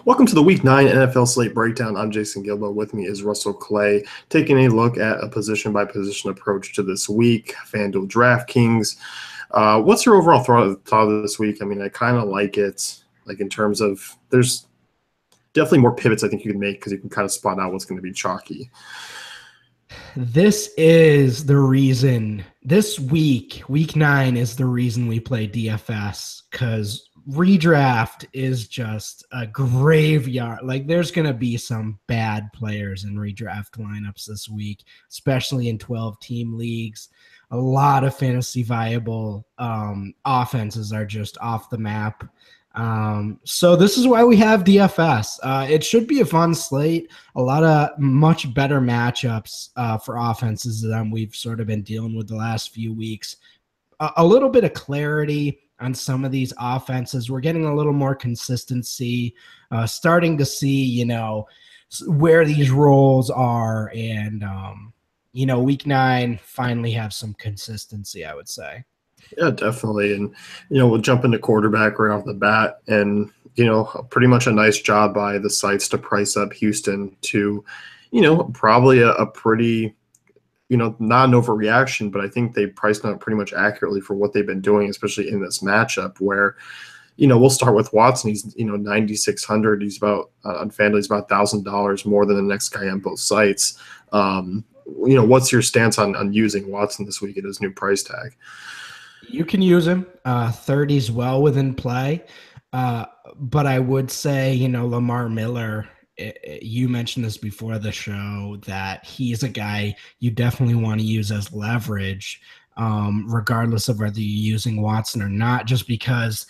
Welcome to the Week 9 NFL Slate Breakdown. I'm Jason Gilbo. With me is Russell Clay, taking a look at a position-by-position approach to this week. FanDuel DraftKings. What's your overall thought of this week? I mean, I kind of like it, like in terms of there's definitely more pivots I think you can make because you can kind of spot out what's going to be chalky. This is the reason this week 9 is the reason we play DFS, because redraft is just a graveyard. Like, there's going to be some bad players in redraft lineups this week, especially in 12-team leagues. A lot of fantasy viable offenses are just off the map. So this is why we have DFS. It should be a fun slate. A lot of much better matchups for offenses than we've sort of been dealing with the last few weeks. A little bit of clarity on some of these offenses. We're getting a little more consistency, starting to see, where these roles are. And, week 9 finally have some consistency, I would say. Yeah, definitely. And, we'll jump into quarterback right off the bat. And, pretty much a nice job by the sites to price up Houston to, probably a pretty, not an overreaction, but I think they priced them up pretty much accurately for what they've been doing, especially in this matchup where, we'll start with Watson. He's, 9,600. He's about, on FanDuel, he's about $1,000 more than the next guy on both sites. What's your stance on using Watson this week at his new price tag? You can use him. 30's well within play. But I would say, Lamar Miller, you mentioned this before the show, that he's a guy you definitely want to use as leverage, regardless of whether you're using Watson or not, just because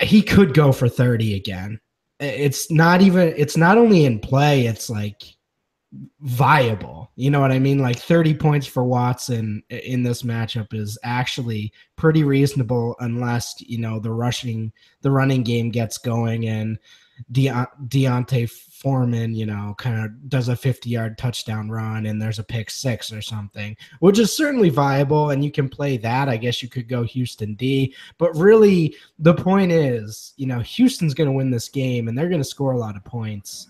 he could go for 30 again. It's not only in play, it's like viable. You know what I mean? Like 30 points for Watson in this matchup is actually pretty reasonable unless, the running game gets going and Deontay Foreman, kind of does a 50-yard touchdown run and there's a pick 6 or something, which is certainly viable. And you can play that. I guess you could go Houston D, but really the point is, Houston's going to win this game and they're going to score a lot of points.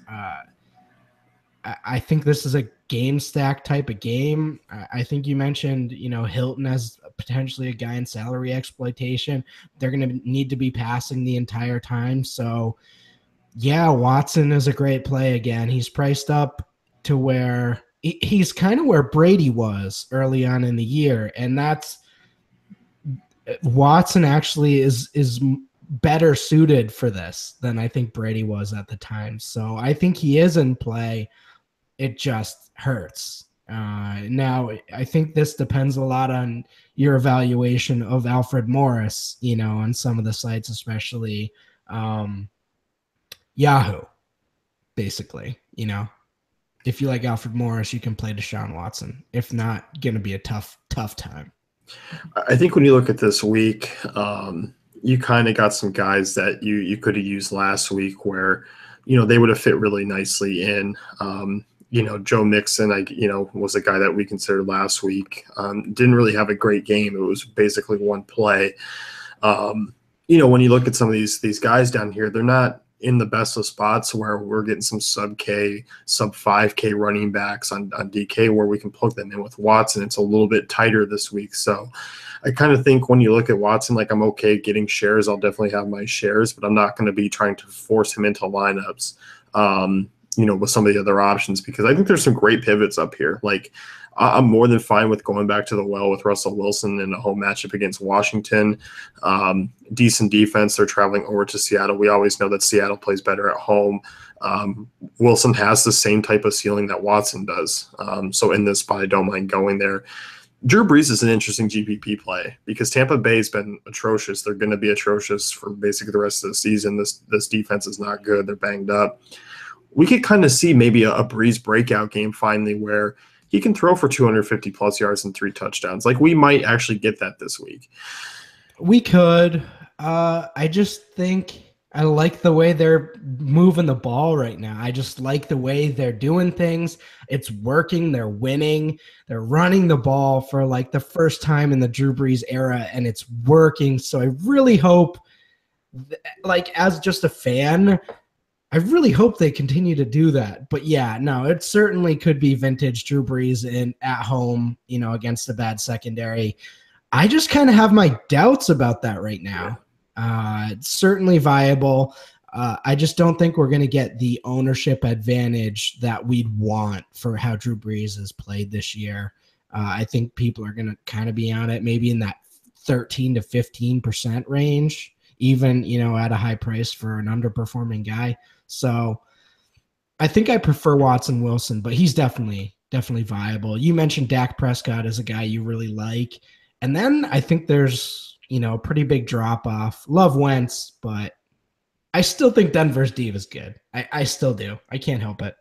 I think this is a game stack type of game. I think you mentioned, Hilton as potentially a guy in salary exploitation. They're going to need to be passing the entire time. So, yeah, Watson is a great play again. He's priced up to where he's kind of where Brady was early on in the year. And that's Watson actually is better suited for this than I think Brady was at the time. So I think he is in play. It just hurts. Now, I think this depends a lot on your evaluation of Alfred Morris, on some of the sites, especially Yahoo, basically. If you like Alfred Morris, you can play Deshaun Watson. If not, going to be a tough time. I think when you look at this week, you kind of got some guys that you could have used last week where, they would have fit really nicely in. Joe Mixon, was a guy that we considered last week. Didn't really have a great game. It was basically one play. When you look at some of these guys down here, they're not in the best of spots where we're getting some sub 5K running backs on DK where we can plug them in with Watson. It's a little bit tighter this week. So I kind of think when you look at Watson, like I'm okay getting shares. I'll definitely have my shares, but I'm not going to be trying to force him into lineups. With some of the other options, because I think there's some great pivots up here. Like I'm more than fine with going back to the well with Russell Wilson in a home matchup against Washington. Decent defense. They're traveling over to Seattle. We always know that Seattle plays better at home. Wilson has the same type of ceiling that Watson does. So in this spot, I don't mind going there. Drew Brees is an interesting GPP play because Tampa Bay's been atrocious. They're going to be atrocious for basically the rest of the season. This defense is not good. They're banged up. We could kind of see maybe a Brees breakout game finally where he can throw for 250 plus yards and 3 touchdowns. Like we might actually get that this week. We could. I just think I like the way they're moving the ball right now. I just like the way they're doing things. It's working. They're winning. They're running the ball for like the first time in the Drew Brees era, and it's working. So I really hope, like as just a fan, I really hope they continue to do that. But yeah, no, it certainly could be vintage Drew Brees in at home, against a bad secondary. I just kind of have my doubts about that right Yeah. now. It's certainly viable. I just don't think we're going to get the ownership advantage that we'd want for how Drew Brees has played this year. I think people are going to kind of be on it, maybe in that 13 to 15% range, even at a high price for an underperforming guy. So I think I prefer Watson Wilson, but he's definitely viable. You mentioned Dak Prescott as a guy you really like. And then I think there's, a pretty big drop off. Love Wentz, but I still think Denver's D is good. I still do. I can't help it.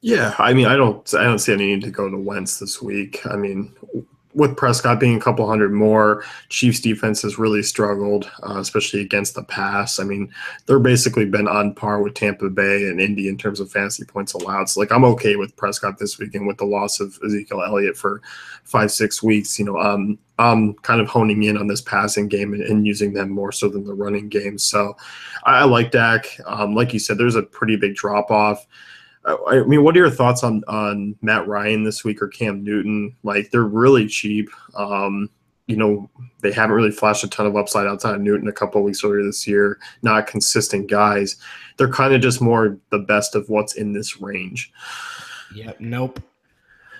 Yeah, I mean, I don't see any need to go to Wentz this week. I mean, with Prescott being a couple hundred more, Chiefs defense has really struggled, especially against the pass. I mean, they're basically been on par with Tampa Bay and Indy in terms of fantasy points allowed. So, like, I'm okay with Prescott this weekend with the loss of Ezekiel Elliott for 5-6 weeks. I'm kind of honing in on this passing game and using them more so than the running game. So, I like Dak. Like you said, there's a pretty big drop off. I mean, what are your thoughts on Matt Ryan this week or Cam Newton? Like, they're really cheap. They haven't really flashed a ton of upside outside of Newton a couple of weeks earlier this year. Not consistent guys. They're kind of just more the best of what's in this range. Yep. Nope.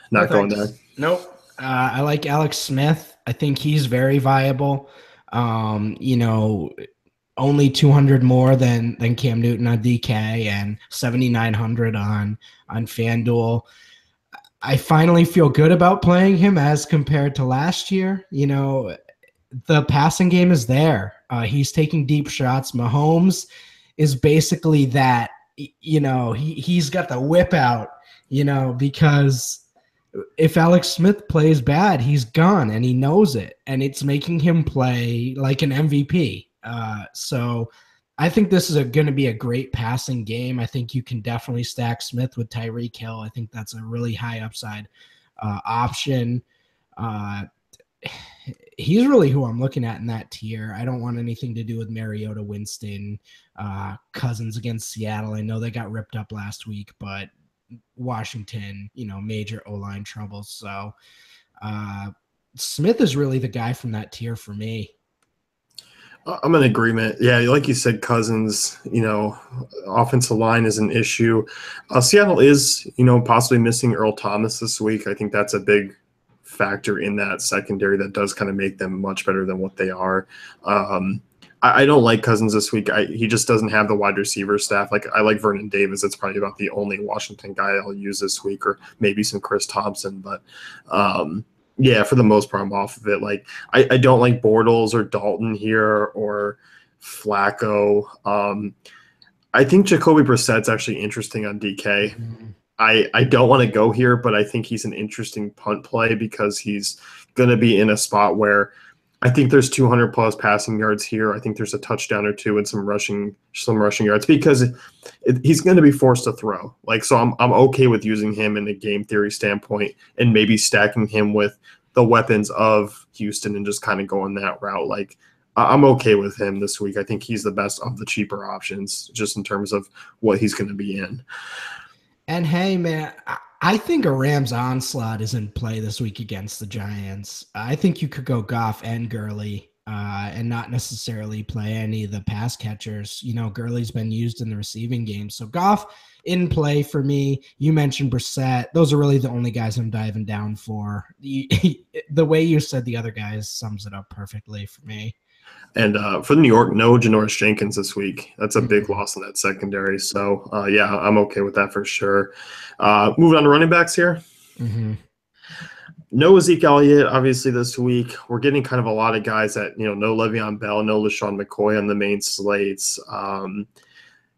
Not going there. Nope. I like Alex Smith. I think he's very viable. Only 200 more than Cam Newton on DK and 7,900 on FanDuel. I finally feel good about playing him as compared to last year. The passing game is there. He's taking deep shots. Mahomes is basically that. He's got the whip out. Because if Alex Smith plays bad, he's gone, and he knows it, and it's making him play like an MVP. So I think this is going to be a great passing game. I think you can definitely stack Smith with Tyreek Hill. I think that's a really high upside option. He's really who I'm looking at in that tier. I don't want anything to do with Mariota, Winston, Cousins against Seattle. I know they got ripped up last week, but Washington, major O-line troubles. So Smith is really the guy from that tier for me. I'm in agreement. Yeah, like you said, Cousins, offensive line is an issue. Seattle is, possibly missing Earl Thomas this week. I think that's a big factor in that secondary that does kind of make them much better than what they are. I don't like Cousins this week. He just doesn't have the wide receiver staff. Like, I like Vernon Davis. That's probably about the only Washington guy I'll use this week, or maybe some Chris Thompson. But yeah, for the most part, I'm off of it. Like, I don't like Bortles or Dalton here or Flacco. I think Jacoby Brissett's actually interesting on DK. Mm-hmm. I don't want to go here, but I think he's an interesting punt play because he's going to be in a spot where I think there's 200 plus passing yards here. I think there's a touchdown or two and some rushing yards because he's going to be forced to throw. Like, so I'm okay with using him in a game theory standpoint and maybe stacking him with the weapons of Houston and just kind of going that route. Like, I'm okay with him this week. I think he's the best of the cheaper options just in terms of what he's going to be in. And hey, man, I think a Rams onslaught is in play this week against the Giants. I think you could go Goff and Gurley and not necessarily play any of the pass catchers. Gurley's been used in the receiving game. So Goff in play for me. You mentioned Brissett. Those are really the only guys I'm diving down for. The way you said the other guys sums it up perfectly for me. And for New York, no Janoris Jenkins this week. That's a big loss in that secondary. So, yeah, I'm okay with that for sure. Moving on to running backs here. Mm-hmm. No Ezekiel Elliott, obviously, this week. We're getting kind of a lot of guys that, no Le'Veon Bell, no LaShawn McCoy on the main slates.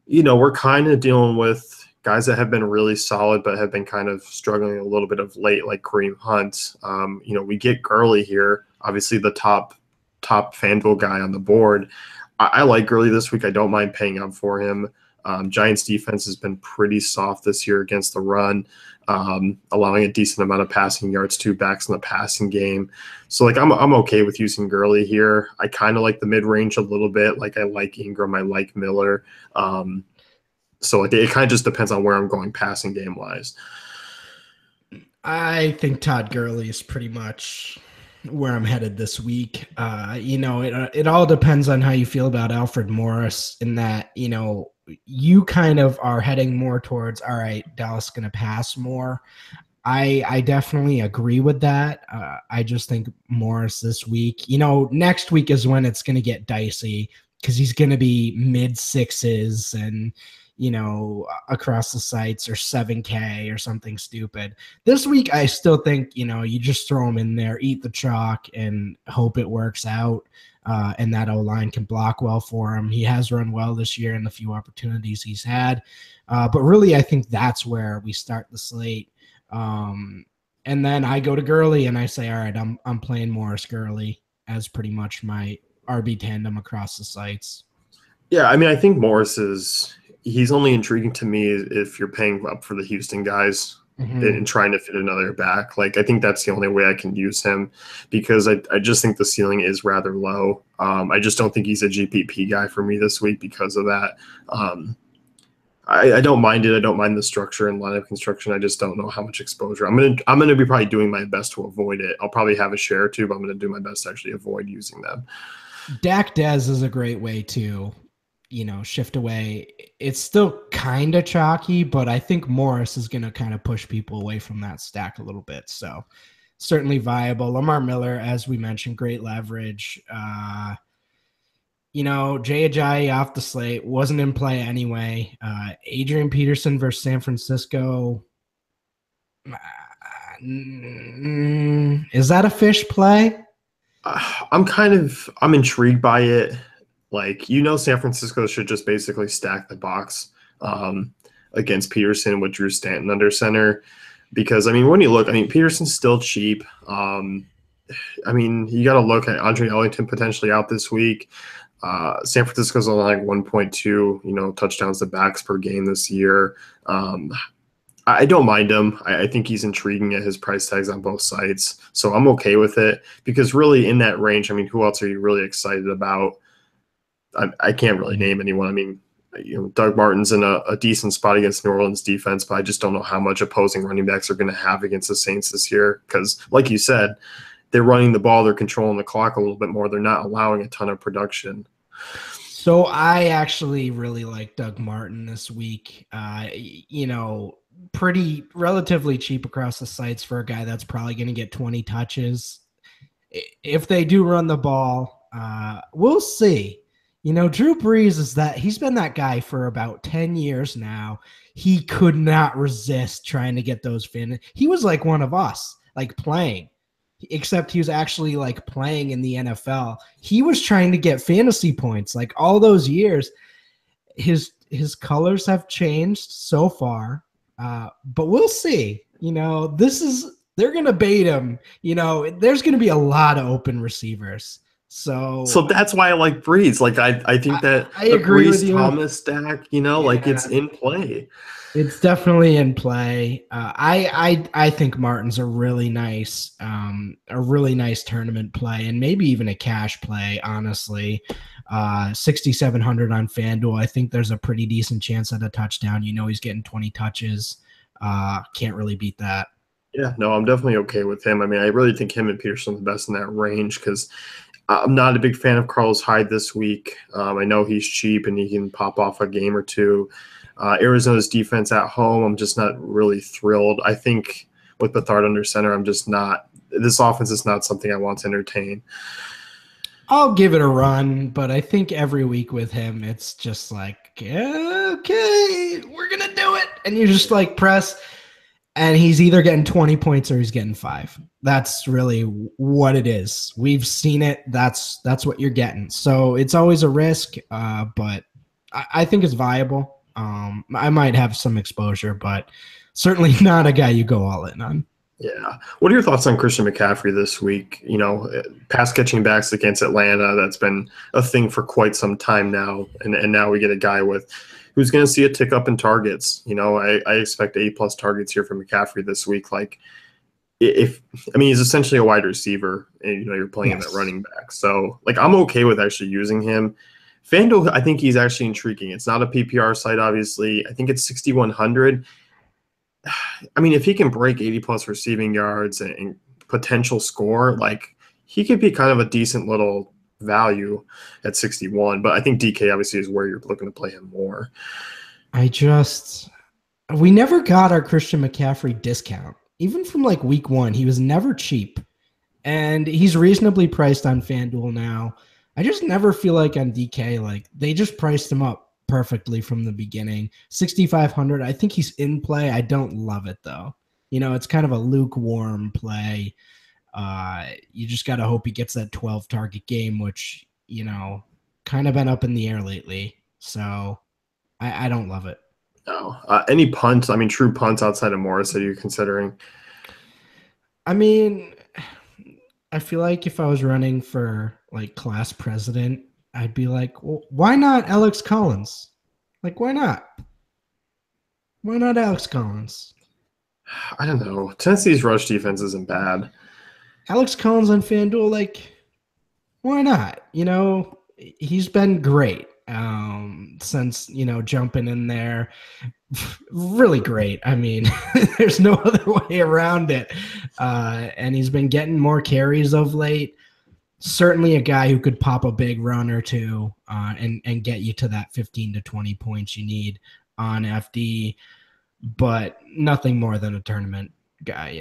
We're kind of dealing with guys that have been really solid but have been kind of struggling a little bit of late, like Kareem Hunt. We get Gurley here, obviously the top FanDuel guy on the board. I like Gurley this week. I don't mind paying up for him. Giants defense has been pretty soft this year against the run, allowing a decent amount of passing yards to backs in the passing game. So, like, I'm okay with using Gurley here. I kind of like the mid-range a little bit. Like, I like Ingram. I like Miller. So like it kind of just depends on where I'm going passing game wise. I think Todd Gurley is pretty much where I'm headed this week. It all depends on how you feel about Alfred Morris in that, you kind of are heading more towards, all right, Dallas going to pass more. I definitely agree with that. I just think Morris this week, next week is when it's going to get dicey because he's going to be mid sixes and, across the sites or 7K or something stupid. This week, I still think, you just throw him in there, eat the chalk and hope it works out. And that O-line can block well for him. He has run well this year in the few opportunities he's had. But really, I think that's where we start the slate. And then I go to Gurley and I say, all right, I'm playing Morris Gurley as pretty much my RB tandem across the sites. Yeah, I mean, I think he's only intriguing to me if you're paying up for the Houston guys and trying to fit another back. Like, I think that's the only way I can use him because I just think the ceiling is rather low. I just don't think he's a GPP guy for me this week because of that. I don't mind it. I don't mind the structure and lineup construction. I just don't know how much exposure. I'm gonna be probably doing my best to avoid it. I'll probably have a share or two, but I'm gonna do my best to actually avoid using them. Dak Dez is a great way to, shift away. It's still kind of chalky, but I think Morris is gonna kind of push people away from that stack a little bit. So certainly viable. Lamar Miller, as we mentioned, great leverage. Jay Ajayi off the slate, wasn't in play anyway. Adrian Peterson versus San Francisco. Is that a fish play? I'm intrigued by it. Like, San Francisco should just basically stack the box against Peterson with Drew Stanton under center. Because, when you look, Peterson's still cheap. You got to look at Andre Ellington potentially out this week. San Francisco's on like 1.2, touchdowns to backs per game this year. I don't mind him. I think he's intriguing at his price tags on both sides. So I'm okay with it because really in that range, who else are you really excited about? I can't really name anyone. Doug Martin's in a decent spot against New Orleans defense, but I just don't know how much opposing running backs are going to have against the Saints this year. Because like you said, they're running the ball, they're controlling the clock a little bit more. They're not allowing a ton of production. So I actually really like Doug Martin this week. Pretty relatively cheap across the sites for a guy that's probably going to get 20 touches. If they do run the ball, we'll see. Drew Brees he's been that guy for about 10 years now. He could not resist trying to get those He was like one of us, like playing. Except he was actually like playing in the NFL. He was trying to get fantasy points like all those years. His colors have changed so far, but we'll see. They're going to bait him. There's going to be a lot of open receivers. So that's why I like Brees. Like I think that I agree with you. Thomas stack, like it's in play. It's definitely in play. I think Martin's a really nice tournament play and maybe even a cash play. Honestly, 6,700 on FanDuel. I think there's a pretty decent chance at a touchdown. He's getting 20 touches. Can't really beat that. Yeah, no, I'm definitely okay with him. I really think him and Peterson are the best in that range because I'm not a big fan of Carlos Hyde this week. I know he's cheap and he can pop off a game or two. Arizona's defense at home, I'm just not really thrilled. I think with Bethard under center, I'm just not – this offense is not something I want to entertain. I'll give it a run, but I think every week with him, it's just like, okay, we're going to do it. And you just like press, and he's either getting 20 points or he's getting 5. That's really what it is. We've seen it. That's what you're getting. So it's always a risk, but I think it's viable. I might have some exposure, but certainly not a guy you go all in on. Yeah. What are your thoughts on Christian McCaffrey this week? Pass catching backs against Atlanta, that's been a thing for quite some time now. And now we get a guy who's going to see a tick up in targets. I expect 8+ targets here for McCaffrey this week. Like he's essentially a wide receiver and, you're playing him at running back. So like, I'm okay with actually using him. FanDuel, I think he's actually intriguing. It's not a PPR site, obviously. I think it's 6,100. I mean, if he can break 80 plus receiving yards and potential score, like he could be kind of a decent little value at 61. But I think DK obviously is where you're looking to play him more. We never got our Christian McCaffrey discount. Even from like week one, he was never cheap. And he's reasonably priced on FanDuel now. I just never feel like on DK, like they just priced him up perfectly from the beginning. 6,500. I think he's in play. I don't love it though. It's kind of a lukewarm play. You just got to hope he gets that 12 target game, which, kind of been up in the air lately. So I don't love it. No. Any punts? I mean, true punts outside of Morris that you're considering? I mean, I feel like if I was running for like class president, I'd be like, well, why not Alex Collins? Like, why not? Why not Alex Collins? I don't know. Tennessee's rush defense isn't bad. Alex Collins on FanDuel, like, why not? He's been great since, jumping in there. Really great. I mean, there's no other way around it. And he's been getting more carries of late. Certainly a guy who could pop a big run or two and get you to that 15 to 20 points you need on FD, but nothing more than a tournament guy,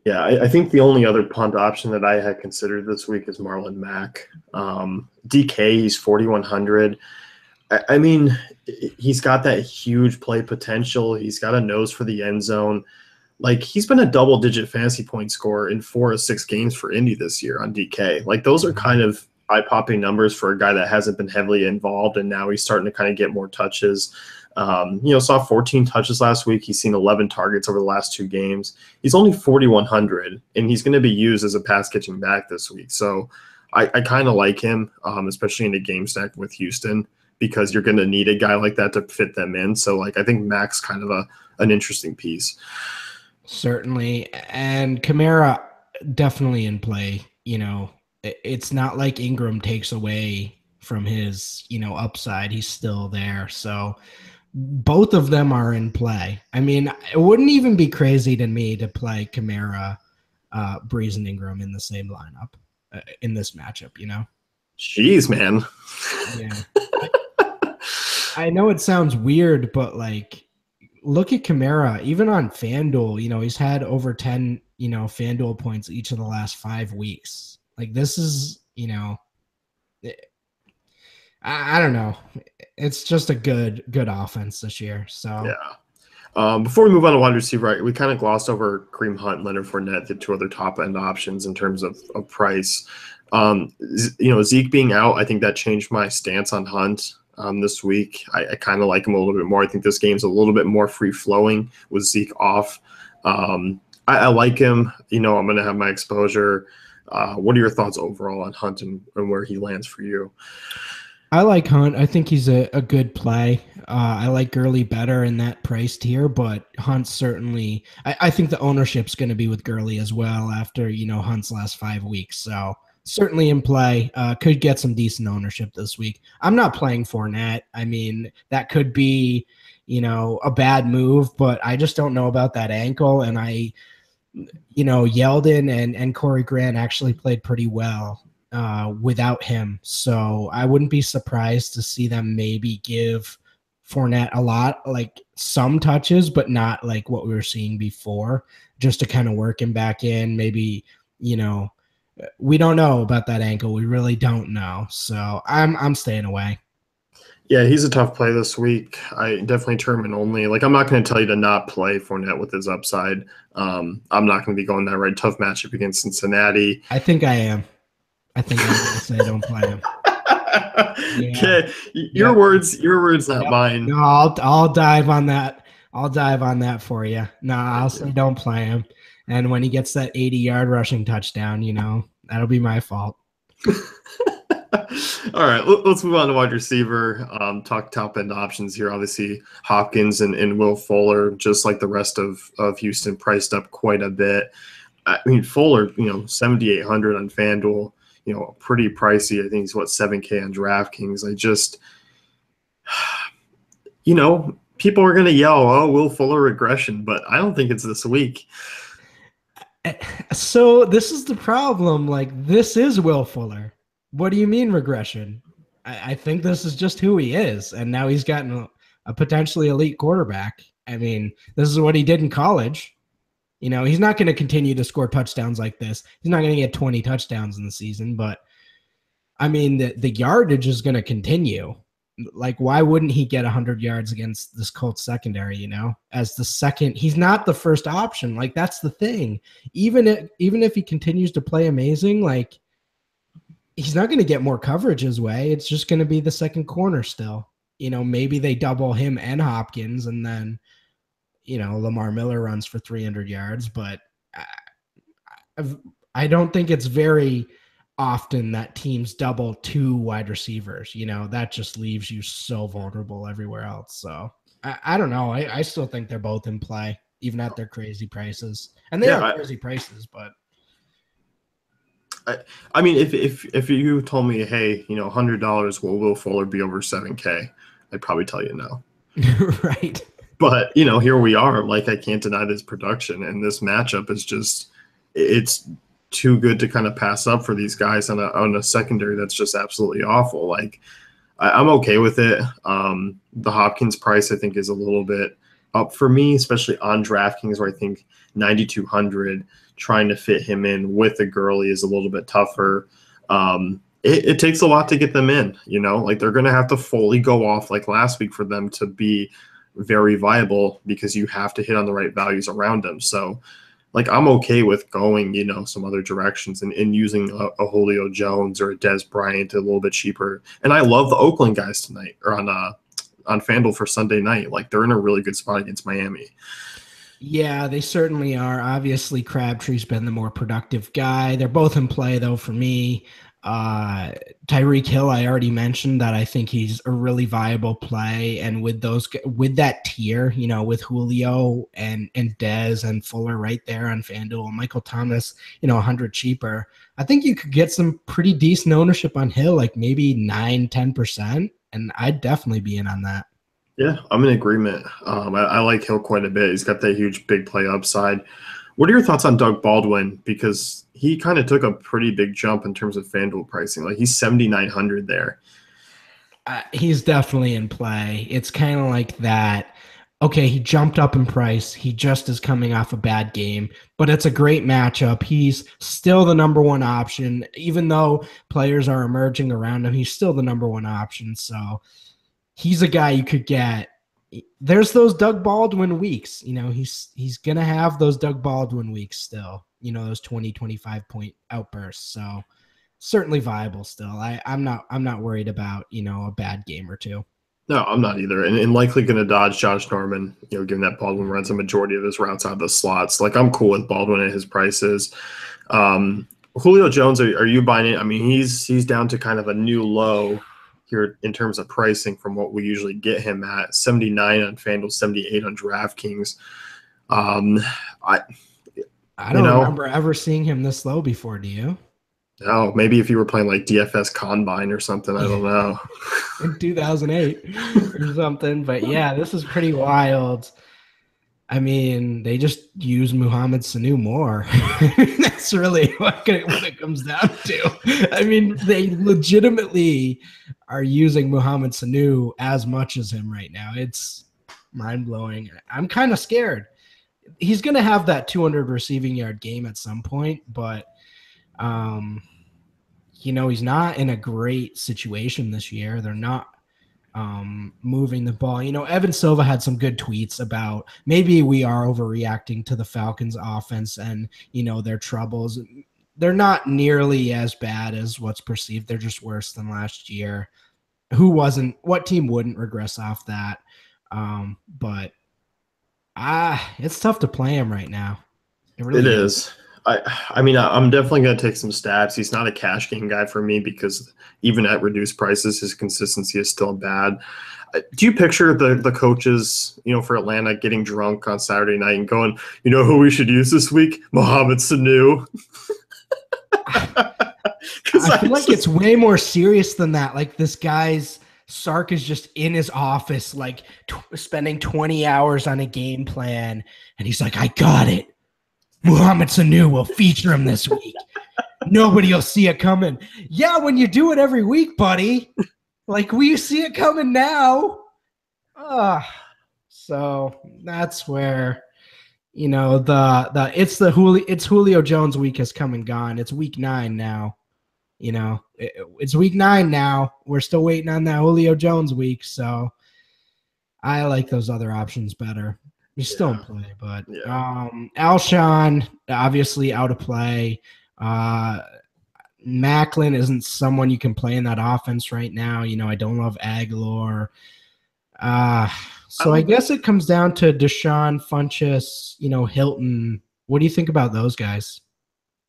Yeah, I think the only other punt option that I had considered this week is Marlon Mack. DK, he's 4,100. I mean, he's got that huge play potential. He's got a nose for the end zone. Like, he's been a double-digit fantasy point scorer in 4 of 6 games for Indy this year on DK. Like, those are kind of eye-popping numbers for a guy that hasn't been heavily involved, and now he's starting to kind of get more touches. Saw 14 touches last week. He's seen 11 targets over the last 2 games. He's only 4,100, and he's going to be used as a pass-catching back this week. So I kind of like him, especially in a game stack with Houston, because you're going to need a guy like that to fit them in. So, like, I think Mac's kind of an interesting piece. Certainly. And Kamara definitely in play. It's not like Ingram takes away from his, upside. He's still there. So both of them are in play. I mean, it wouldn't even be crazy to me to play Kamara, Breeze, and Ingram in the same lineup in this matchup, Jeez, man. Yeah. I know it sounds weird, but like, look at Kamara, even on FanDuel, he's had over 10, FanDuel points each of the last 5 weeks. Like, this is, I don't know. It's just a good offense this year. So yeah. Before we move on to wide receiver, we kind of glossed over Kareem Hunt, Leonard Fournette, the 2 other top end options in terms of price. Zeke being out, I think that changed my stance on Hunt. This week, I kind of like him a little bit more. I think this game's a little bit more free-flowing with Zeke off. I like him. I'm going to have my exposure. What are your thoughts overall on Hunt and where he lands for you? I like Hunt. I think he's a good play. I like Gurley better in that price tier, but Hunt certainly – I think the ownership's going to be with Gurley as well after, Hunt's last 5 weeks. So – certainly in play, could get some decent ownership this week. I'm not playing Fournette. I mean, that could be, a bad move, but I just don't know about that ankle. And Yeldon and Corey Grant actually played pretty well without him. So I wouldn't be surprised to see them maybe give Fournette a lot, like some touches, but not like what we were seeing before, just to kind of work him back in. Maybe, we don't know about that ankle. We really don't know. So I'm staying away. Yeah, he's a tough play this week. I definitely tournament only. Like, I'm not going to tell you to not play Fournette with his upside. I'm not going to be going that right. Tough matchup against Cincinnati. I think I am. I think I'm going to say don't play him. Okay, your words, not mine. No, I'll dive on that. I'll dive on that for you. No, I'll say don't play him. And when he gets that 80-yard rushing touchdown, that'll be my fault. All right, let's move on to wide receiver. Talk top end options here. Obviously, Hopkins and Will Fuller, just like the rest of Houston, priced up quite a bit. I mean, Fuller, 7,800 on FanDuel. pretty pricey. I think he's 7K on DraftKings. I just, people are going to yell, "Oh, Will Fuller regression," but I don't think it's this week. So this is the problem. Like, this is Will Fuller. What do you mean regression? I think this is just who he is, and now he's gotten a potentially elite quarterback. I mean, this is what he did in college. He's not going to continue to score touchdowns like this. He's not going to get 20 touchdowns in the season, but I mean, the yardage is going to continue. Like, why wouldn't he get 100 yards against this Colts secondary, as the second? He's not the first option. Like, that's the thing. Even if he continues to play amazing, like, he's not going to get more coverage his way. It's just going to be the second corner still. Maybe they double him and Hopkins, and then, Lamar Miller runs for 300 yards. But I don't think it's very often that teams double 2 wide receivers. That just leaves you so vulnerable everywhere else. So I don't know. I still think they're both in play, even at their crazy prices. And they are crazy prices, but I mean, if you told me, hey, $100, will Fuller be over 7K? I'd probably tell you no. Right. But, here we are. Like, I can't deny this production. And this matchup is just, it's too good to kind of pass up for these guys on a secondary that's just absolutely awful. Like, I'm okay with it. The Hopkins price, I think, is a little bit up for me, especially on DraftKings, where I think 9,200, trying to fit him in with the Gurley is a little bit tougher. It takes a lot to get them in, like they're going to have to fully go off like last week for them to be very viable, because you have to hit on the right values around them. So, like, I'm okay with going, some other directions and using a Julio Jones or a Dez Bryant a little bit cheaper. And I love the Oakland guys tonight, or on FanDuel for Sunday night. Like, they're in a really good spot against Miami. Yeah, they certainly are. Obviously, Crabtree's been the more productive guy. They're both in play, though, for me. Tyreek Hill, I already mentioned that I think he's a really viable play. And with that tier, with Julio and Dez and Fuller right there on FanDuel, Michael Thomas, 100 cheaper, I think you could get some pretty decent ownership on Hill, like maybe 9-10%. And I'd definitely be in on that. Yeah, I'm in agreement. I like Hill quite a bit. He's got that huge big play upside. What are your thoughts on Doug Baldwin? Because he kind of took a pretty big jump in terms of FanDuel pricing. Like, he's 7,900 there. He's definitely in play. It's kind of like that. Okay, he jumped up in price. He just is coming off a bad game, but it's a great matchup. He's still the number one option. Even though players are emerging around him, he's still the number one option. So he's a guy you could get. There's those Doug Baldwin weeks. He's going to have those Doug Baldwin weeks still, those 20, 25 point outbursts. So certainly viable still. I'm not worried about, a bad game or two. No, I'm not either. And likely going to dodge Josh Norman, given that Baldwin runs a majority of his routes out of the slots. Like, I'm cool with Baldwin at his prices. Julio Jones, are you buying it? I mean, he's down to kind of a new low here in terms of pricing from what we usually get him at. 79 on FanDuel, 78 on DraftKings. I don't remember ever seeing him this low before. Do you? No, maybe if you were playing like DFS Combine or something, I don't know. In 2008 or something. But yeah, this is pretty wild. I mean, they just use Mohamed Sanu more. That's really what it comes down to. I mean, they legitimately are using Mohamed Sanu as much as him right now. It's mind-blowing. I'm kind of scared. He's going to have that 200 receiving yard game at some point, but he's not in a great situation this year. They're not moving the ball. Evan Silva had some good tweets about maybe we are overreacting to the Falcons offense and, their troubles. They're not nearly as bad as what's perceived. They're just worse than last year. What team wouldn't regress off that? But it's tough to play him right now. It really is. I mean, I'm definitely going to take some stabs. He's not a cash game guy for me because even at reduced prices, his consistency is still bad. Do you picture the coaches, for Atlanta getting drunk on Saturday night and going, who we should use this week? Mohamed Sanu. Because I feel like it's way more serious than that. Like this guy's Sark is just in his office, like spending 20 hours on a game plan. And he's like, I got it. Muhammad Sanu will feature him this week. Nobody will see it coming. Yeah, when you do it every week, buddy. Like, we see it coming now. So that's where, it's Julio Jones week has come and gone. It's week 9 now. It's week 9 now. We're still waiting on that Julio Jones week. So I like those other options better. He's still in play, but Alshon obviously out of play. Macklin isn't someone you can play in that offense right now. I don't love Aguilar. So I guess it comes down to Deshaun, Funchess, Hilton. What do you think about those guys?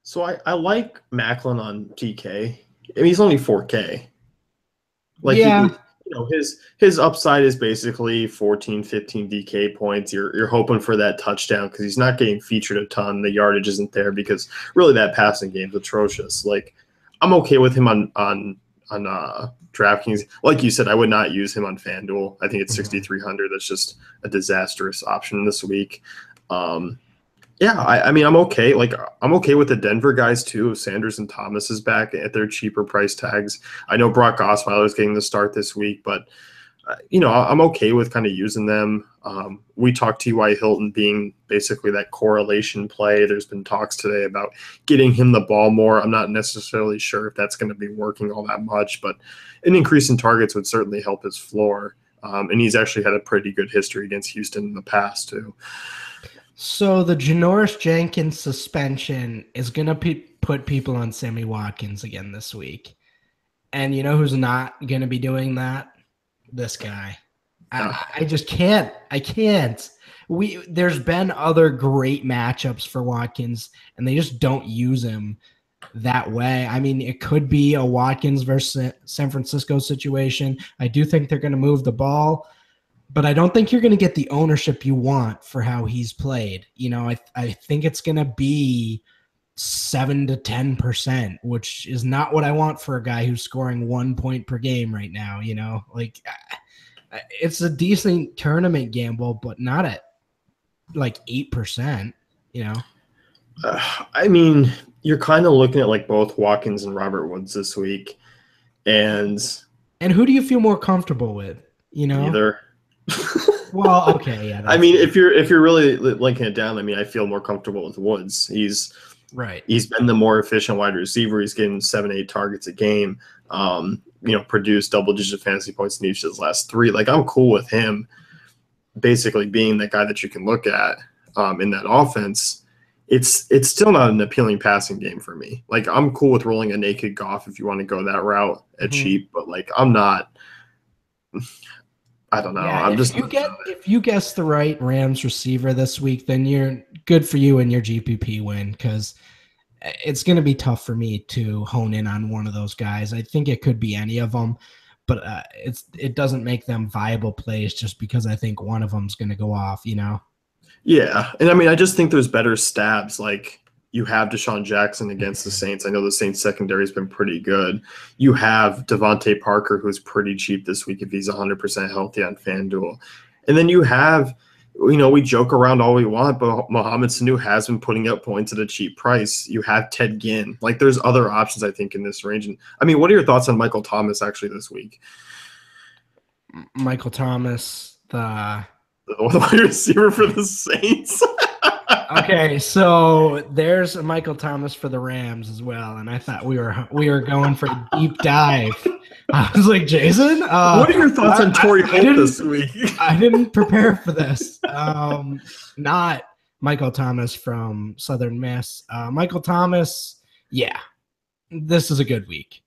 So I like Macklin on TK. I mean, he's only 4K. Like, yeah. His upside is basically 14, 15 DK points. You're hoping for that touchdown because he's not getting featured a ton. The yardage isn't there because really that passing game's atrocious. Like, I'm okay with him on DraftKings. Like you said, I would not use him on FanDuel. I think it's 6,300. That's just a disastrous option this week. I mean, I'm okay. Like, I'm okay with the Denver guys too. If Sanders and Thomas is back at their cheaper price tags. I know Brock Osweiler is getting the start this week, but I'm okay with kind of using them. We talked T.Y. Hilton being basically that correlation play. There's been talks today about getting him the ball more. I'm not necessarily sure if that's going to be working all that much, but an increase in targets would certainly help his floor. And he's actually had a pretty good history against Houston in the past too. So the Janoris Jenkins suspension is going to put people on Sammy Watkins again this week. And you know who's not going to be doing that? This guy. I just can't. I can't. There's been other great matchups for Watkins, and they just don't use him that way. I mean, it could be a Watkins versus San Francisco situation. I do think they're going to move the ball, but I don't think you're going to get the ownership you want for how he's played. I think it's going to be 7 to 10%, which is not what I want for a guy who's scoring 1 point per game right now. It's a decent tournament gamble, but not at like 8%. I mean, you're kind of looking at like both Watkins and Robert Woods this week, and who do you feel more comfortable with? Either. Well, okay, yeah. I mean, if you're really linking it down, I mean, I feel more comfortable with Woods. He's been the more efficient wide receiver. He's getting 7-8 targets a game. Produced double-digit fantasy points in each of his last 3. Like, I'm cool with him basically being that guy that you can look at in that offense. It's still not an appealing passing game for me. Like, I'm cool with rolling a naked Goff if you want to go that route at cheap, but like, I'm not. I don't know. Yeah, if you guess the right Rams receiver this week, then you're good for you in your GPP win, because it's going to be tough for me to hone in on one of those guys. I think it could be any of them, but it doesn't make them viable plays just because I think one of them's going to go off. Yeah, and I mean, I just think there's better stabs. Like, you have Deshaun Jackson against the Saints. I know the Saints secondary has been pretty good. You have Devontae Parker, who's pretty cheap this week if he's 100% healthy on FanDuel. And then you have, we joke around all we want, but Mohamed Sanu has been putting up points at a cheap price. You have Ted Ginn. Like, there's other options, I think, in this range. And I mean, what are your thoughts on Michael Thomas actually this week? Michael Thomas, the wide receiver for the Saints. Okay, so there's a Michael Thomas for the Rams as well, and I thought we were going for a deep dive. I was like, Jason, what are your thoughts on Torrey Holt this week? I didn't prepare for this. Not Michael Thomas from Southern Miss. Michael Thomas, yeah, this is a good week.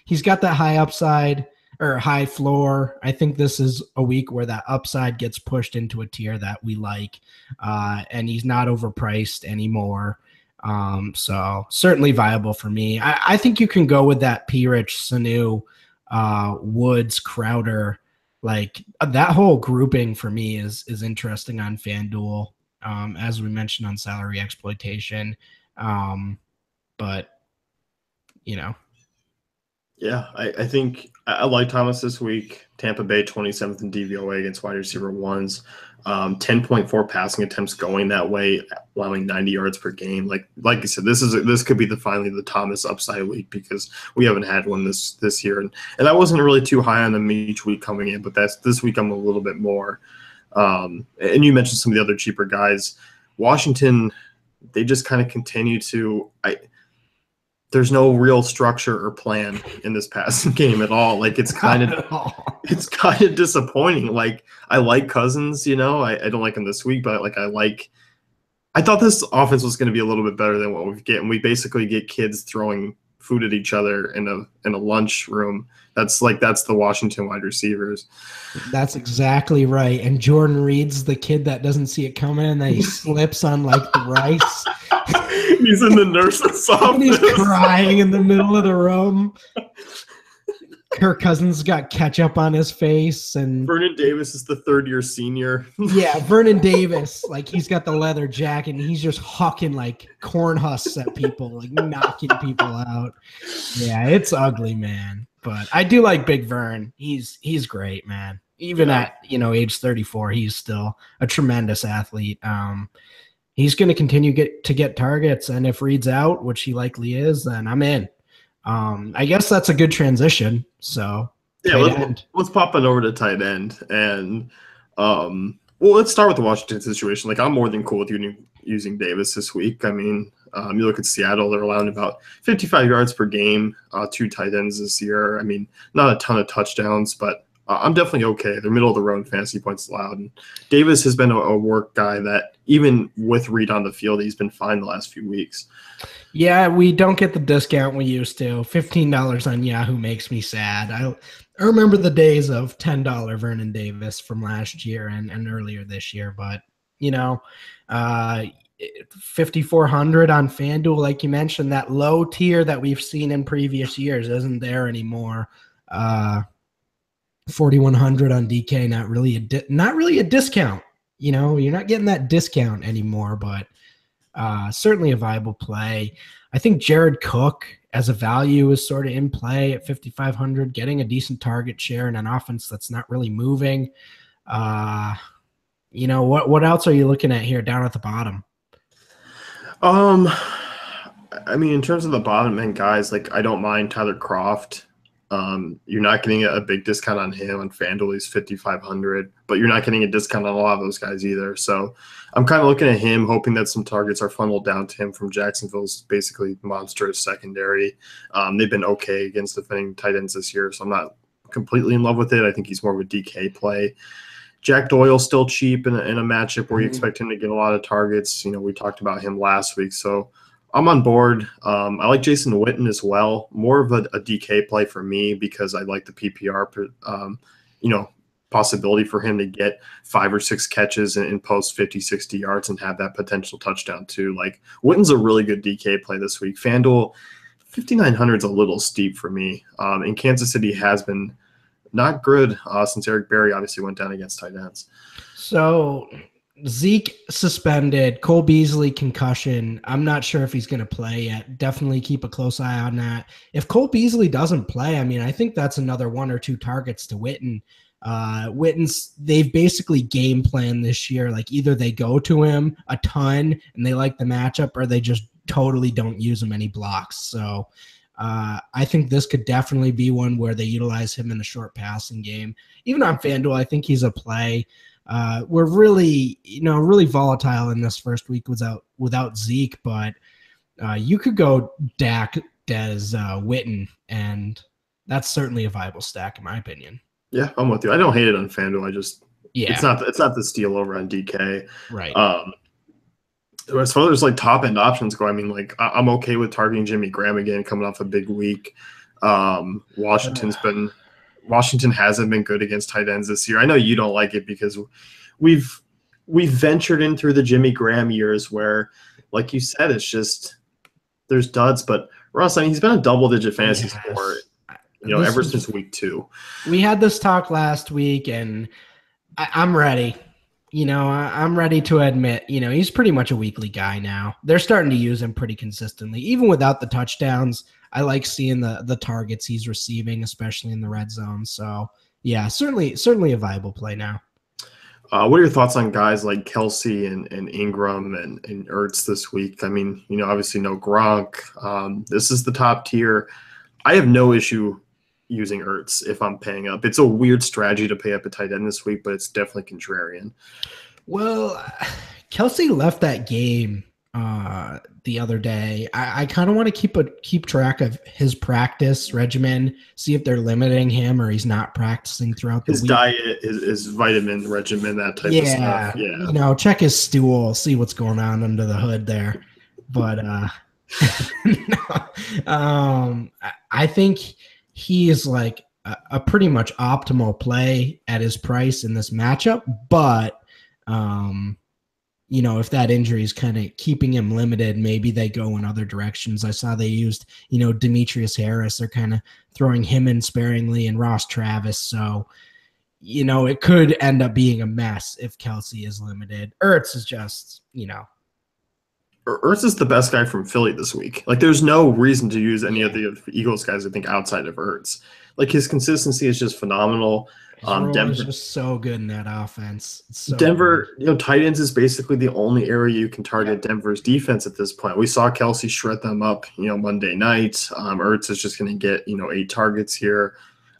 He's got that high upside or high floor. I think this is a week where that upside gets pushed into a tier that we like, and he's not overpriced anymore. So certainly viable for me. I think you can go with that P-Rich, Sanu, Woods, Crowder. Like, that whole grouping for me is interesting on FanDuel, as we mentioned on salary exploitation. But Yeah, I think I like Thomas this week. Tampa Bay 27th in DVOA against wide receiver ones. 10.4 passing attempts going that way, allowing 90 yards per game. Like you said, this could be finally the Thomas upside week because we haven't had one this year, and I wasn't really too high on him each week coming in, but this week I'm a little bit more. And you mentioned some of the other cheaper guys. Washington, they just kind of continue to. There's no real structure or plan in this passing game at all. Like it's kind of disappointing. Like I like Cousins, I don't like him this week, but I thought this offense was going to be a little bit better than what we get. And we basically get kids throwing food at each other in a lunch room. That's the Washington wide receivers. That's exactly right. And Jordan Reed's the kid that doesn't see it coming and then he slips on like the rice. He's in the nurse's office. He's crying in the middle of the room. Kirk Cousins got ketchup on his face, and Vernon Davis is the third-year senior. Yeah, Vernon Davis, like he's got the leather jacket, and he's just hucking like corn husks at people, like knocking people out. Yeah, it's ugly, man. But I do like Big Vern. He's great, man. Even at age 34, he's still a tremendous athlete. He's going to continue to get targets, and if Reed's out, which he likely is, then I'm in. I guess that's a good transition. So yeah, let's pop it over to tight end, and let's start with the Washington situation. Like I'm more than cool with using Davis this week. I mean, you look at Seattle; they're allowing about 55 yards per game, 2 tight ends this year. I mean, not a ton of touchdowns, but I'm definitely okay. They're middle of the road in fantasy points allowed. And Davis has been a work guy that even with Reed on the field, he's been fine the last few weeks. Yeah, we don't get the discount we used to. $15 on Yahoo makes me sad. I remember the days of $10 Vernon Davis from last year and earlier this year. But, 5,400 on FanDuel, like you mentioned, that low tier that we've seen in previous years isn't there anymore. 4,100 on DK, not really a discount. You're not getting that discount anymore, but certainly a viable play. I think Jared Cook as a value is sort of in play at 5,500, getting a decent target share in an offense that's not really moving. What else are you looking at here down at the bottom? I mean, in terms of the bottom end guys, like I don't mind Tyler Kroft. You're not getting a big discount on him on FanDuel. He's 5,500, but you're not getting a discount on a lot of those guys either. So I'm kind of looking at him, hoping that some targets are funneled down to him from Jacksonville's basically monstrous secondary. They've been okay against defending tight ends this year, so I'm not completely in love with it. I think he's more of a DK play. Jack Doyle's still cheap in a matchup where you expect him to get a lot of targets. We talked about him last week, so I'm on board. I like Jason Witten as well. More of a DK play for me because I like the PPR, possibility for him to get 5 or 6 catches and post 50, 60 yards and have that potential touchdown too. Like Witten's a really good DK play this week. FanDuel 5,900 is a little steep for me. And Kansas City has been not good since Eric Berry obviously went down against tight ends. So Zeke suspended, Cole Beasley concussion. I'm not sure if he's going to play yet. Definitely keep a close eye on that. If Cole Beasley doesn't play, I mean, I think that's another 1 or 2 targets to Witten. They've basically game planned this year. Like either they go to him a ton and they like the matchup, or they just totally don't use him any blocks. So I think this could definitely be one where they utilize him in a short passing game. Even on FanDuel, I think he's a play. We're really volatile in this first week without Zeke, but you could go Dak, Dez, Witten, and that's certainly a viable stack in my opinion. Yeah, I'm with you. I don't hate it on FanDuel. It's not the steal over on DK. Right. As far as like top end options go, I mean, like I'm okay with targeting Jimmy Graham again, coming off a big week. Washington hasn't been good against tight ends this year. I know you don't like it because we've ventured in through the Jimmy Graham years where, like you said, it's just there's duds. But Russ, I mean, he's been a double-digit fantasy scorer, ever since week 2. We had this talk last week, and I'm ready. I'm ready to admit, he's pretty much a weekly guy now. They're starting to use him pretty consistently, even without the touchdowns. I like seeing the targets he's receiving, especially in the red zone. So yeah, certainly a viable play now. What are your thoughts on guys like Kelsey and Ingram and Ertz this week? I mean, obviously no Gronk. This is the top tier. I have no issue using Ertz if I'm paying up. It's a weird strategy to pay up a tight end this week, but it's definitely contrarian. Well, Kelsey left that game the other day. I kind of want to keep track of his practice regimen, see if they're limiting him or he's not practicing throughout the His week. diet, his vitamin regimen, that type of stuff. Yeah, check his stool, see what's going on under the hood there. But no, I think he is like a pretty much optimal play at his price in this matchup, but if that injury is kind of keeping him limited, maybe they go in other directions. I saw they used, Demetrius Harris. They're kind of throwing him in sparingly and Ross Travis. So, it could end up being a mess if Kelsey is limited. Ertz is just, Ertz is the best guy from Philly this week. Like, there's no reason to use any of the Eagles guys, I think, outside of Ertz. Like, his consistency is just phenomenal. Denver is just so good in that offense. Denver, tight ends is basically the only area you can target Denver's defense at this point. We saw Kelsey shred them up, Monday night. Ertz is just going to get, 8 targets here.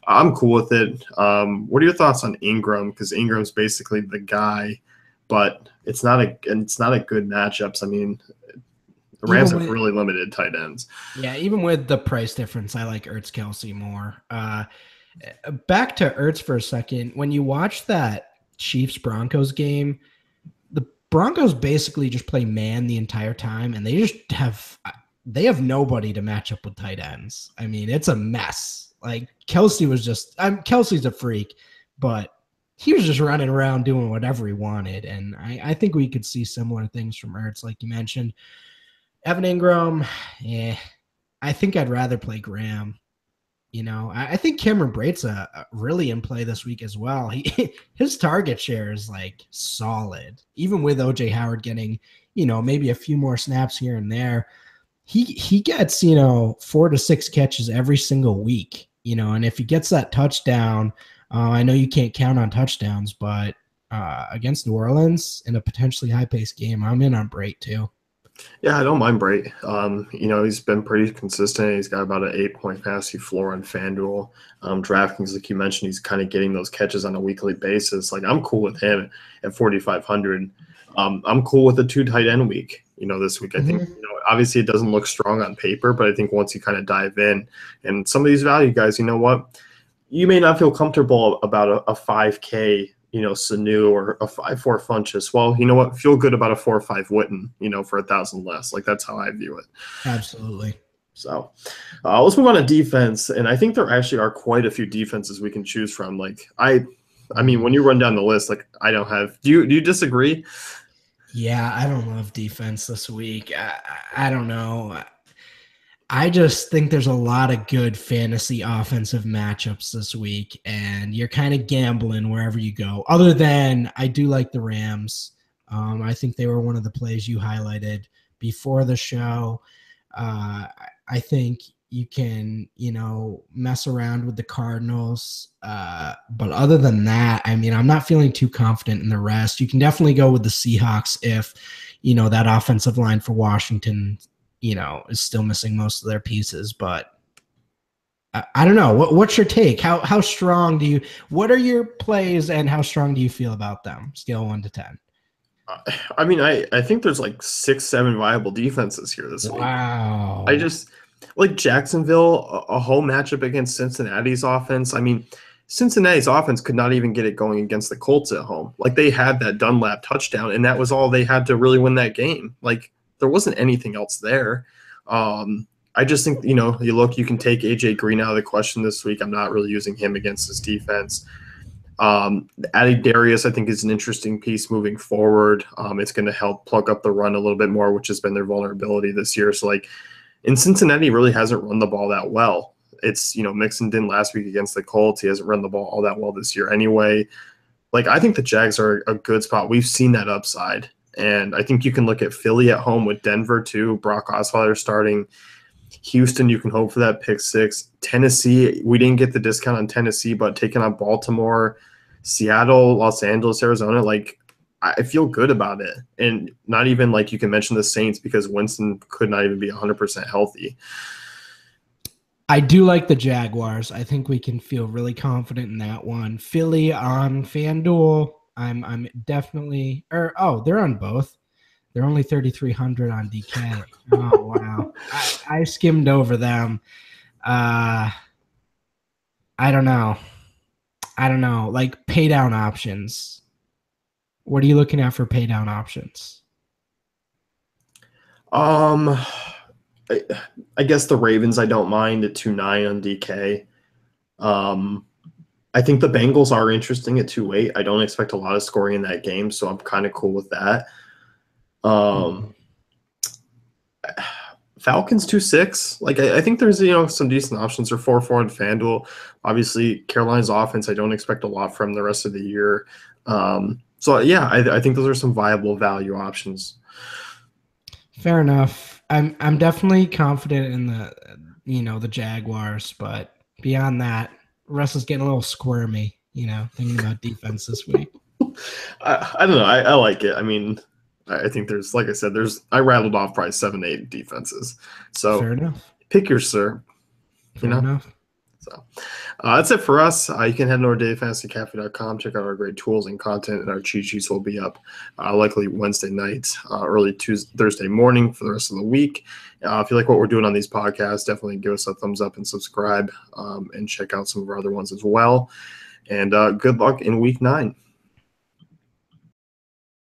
I'm cool with it. What are your thoughts on Ingram? Because Ingram's basically the guy, but it's not a good matchups. I mean, the Rams have really limited tight ends. Yeah, even with the price difference, I like Ertz Kelsey more. Back to Ertz for a second. When you watch that Chiefs-Broncos game, the Broncos basically just play man the entire time, and they have nobody to match up with tight ends. I mean, it's a mess. Like, Kelsey's a freak, but he was just running around doing whatever he wanted, and I think we could see similar things from Ertz, like you mentioned. Evan Ingram, I think I'd rather play Graham. I think Cameron Brate's really in play this week as well. His target share is like solid, even with OJ Howard getting, maybe a few more snaps here and there. He gets 4 to 6 catches every single week. And if he gets that touchdown, I know you can't count on touchdowns, but against New Orleans in a potentially high-paced game, I'm in on Brate too. Yeah, I don't mind Brate. He's been pretty consistent. He's got about an 8-point fantasy floor on FanDuel. DraftKings, like you mentioned, he's kind of getting those catches on a weekly basis. Like, I'm cool with him at 4,500. I'm cool with a 2 tight end week, this week. I think, obviously it doesn't look strong on paper, but I think once you kind of dive in and some of these value guys, you know what? You may not feel comfortable about a 5K Sanu or a 5-4 Funchess. Well, you know what? Feel good about a 4-5 Witten, for 1,000 less. Like, that's how I view it. Absolutely. So let's move on to defense. And I think there actually are quite a few defenses we can choose from. Like, I mean, when you run down the list, like, I don't have, do you disagree? Yeah, I don't love defense this week. I don't know. I just think there's a lot of good fantasy offensive matchups this week, and you're kind of gambling wherever you go. Other than I do like the Rams. I think they were one of the plays you highlighted before the show. I think you can, mess around with the Cardinals. But other than that, I mean, I'm not feeling too confident in the rest. You can definitely go with the Seahawks if, that offensive line for Washington is still missing most of their pieces, but I don't know. What's your take? How strong what are your plays and how strong do you feel about them? Scale 1 to 10. I mean, I think there's like 6-7 viable defenses here this week. Wow. I just like Jacksonville, a home matchup against Cincinnati's offense. I mean, Cincinnati's offense could not even get it going against the Colts at home. Like, they had that Dunlap touchdown, and that was all they had to really win that game. Like, there wasn't anything else there. I just think, you can take AJ Green out of the question this week. I'm not really using him against this defense. Adding Darius, I think, is an interesting piece moving forward. It's going to help plug up the run a little bit more, which has been their vulnerability this year. So, like, in Cincinnati, really hasn't run the ball that well. It's, Mixon didn't last week against the Colts. He hasn't run the ball all that well this year anyway. like I think the Jags are a good spot. We've seen that upside. And I think you can look at Philly at home with Denver too. Brock Osweiler starting. Houston, you can hope for that pick 6. Tennessee, we didn't get the discount on Tennessee, but taking on Baltimore, Seattle, Los Angeles, Arizona, like I feel good about it. And not even like you can mention the Saints because Winston could not even be 100% healthy. I do like the Jaguars. I think we can feel really confident in that one. Philly on FanDuel, I'm definitely they're on both. They're only 3,300 on DK. Oh wow. I skimmed over them. I don't know. Like pay down options. What are you looking at for pay down options? I guess the Ravens I don't mind at 2.9 on DK. I think the Bengals are interesting at 2.8. I don't expect a lot of scoring in that game, so I'm kind of cool with that. Falcons 2.6. Like I think there's some decent options for 4.4 on FanDuel. Obviously, Carolina's offense, I don't expect a lot from the rest of the year. So yeah, I think those are some viable value options. Fair enough. I'm definitely confident in the Jaguars, but beyond that, Russ is getting a little squirmy. Thinking about defense this week. I don't know. I like it. I mean, I think there's, like I said, I rattled off probably 7, 8 defenses. So fair enough. Pick your sir. Fair enough. So that's it for us. You can head over to dailyfantasycafe.com, check out our great tools and content, and our cheat sheets will be up likely Wednesday night, early Thursday morning for the rest of the week. If you like what we're doing on these podcasts, definitely give us a thumbs up and subscribe, and check out some of our other ones as well. And good luck in week 9.